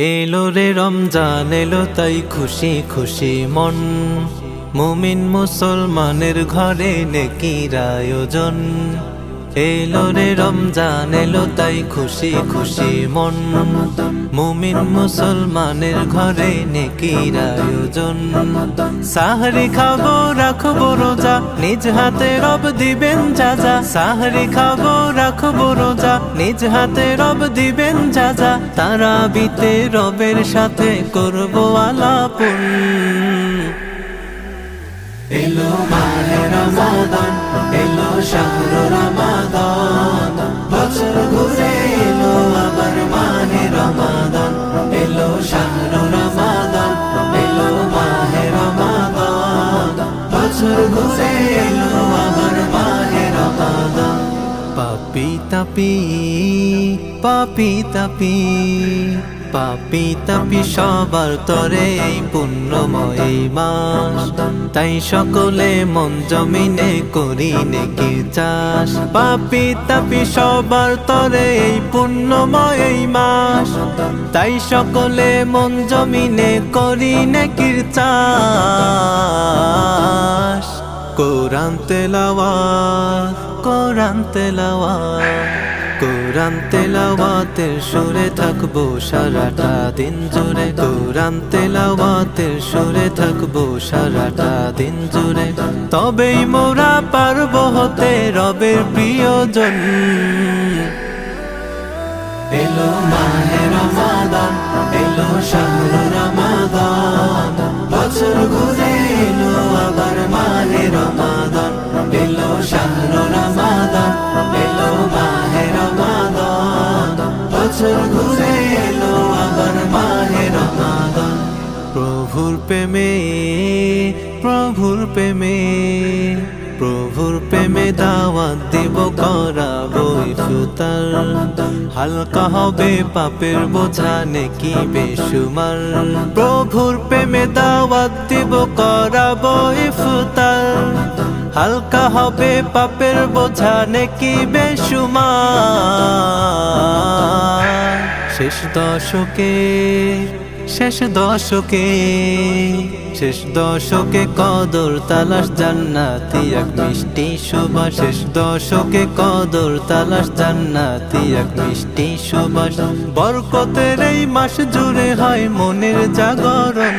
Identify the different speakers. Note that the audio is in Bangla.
Speaker 1: এলো রে রমজান এলো তাই খুশি খুশি মন, মুমিন মুসলমানের ঘরে নেকির আয়োজন। এলো রে রমজান এলো তাই খুশি খুশি মন, মুমিন মুসলমানের ঘরে নেকির আয়োজন। সাহরি খাবো রাখবো রোজা, নিজ হাতে রব দিবেন যা যা। সাহরি খাবো রাখবো রোজা, নিজ হাতে রব দিবেন যা যা। তারাবিতে রবের সাথে করবো আলাপন। এলো মাহে রমাদান, এলো শাহরু রমাদান, বছর ঘুরে এলো আবার মাহে রমাদান। এলো শাহরু রমাদান, এলো মাহে রমাদান, বছর ঘুরে এলো আবার মাহে রমাদান। পাপি তাপি পাপি তাপি পাপি তাপি সবার তরে এই পুণ্যময় মাস, তাই সকলে মন জমিনে করি নেকির চাষ। পাপি তাপি সবার তরে এই পুণ্যময় মাস, তাই সকলে মন জমিনে করি নেকির চাষ। কোরআন তেলাওয়াত কোরআন তেলাওয়াত কোরআন তেলাওয়াতের সুরে থাকবো সারাটা দিন জুড়ে। কোরআন তেলাওয়াতের সুরে থাকবো সারাটা দিন জুড়ে, তবেই মোরা পারবো হতে রবের প্রিয়জন। এলো মাহে রমাদান, এলো শাহরু রমাদান, বছর ঘুরে এলো আবার মাহে রমাদান। এলো শাহরু রমাদান, এলো মাহে রমাদান, বছর ঘুরে এলো আবার মাহে রমাদান। প্রভুর প্রেমে প্রভুর প্রেমে প্রভুর প্রেমে দাওয়াত দিব করাবো ইফতার। হালকা হবে পাপের বোঝা নেকি বেশুমার। প্রভুর প্রেমে দাওয়াত দিব করাবো ইফতার। হালকা হবে পাপের বোঝা নেকি বেশুমার। শেষ দশকে শেষ দশকে শেষ দশকে কদর তালাশ জান্নাতি এক মিষ্টি সুবাস। শেষ দশকে কদর তালাশ জান্নাতি এক মিষ্টি সুবাস। বরকতের এই মাস জুড়ে হয় মনের জাগরণ।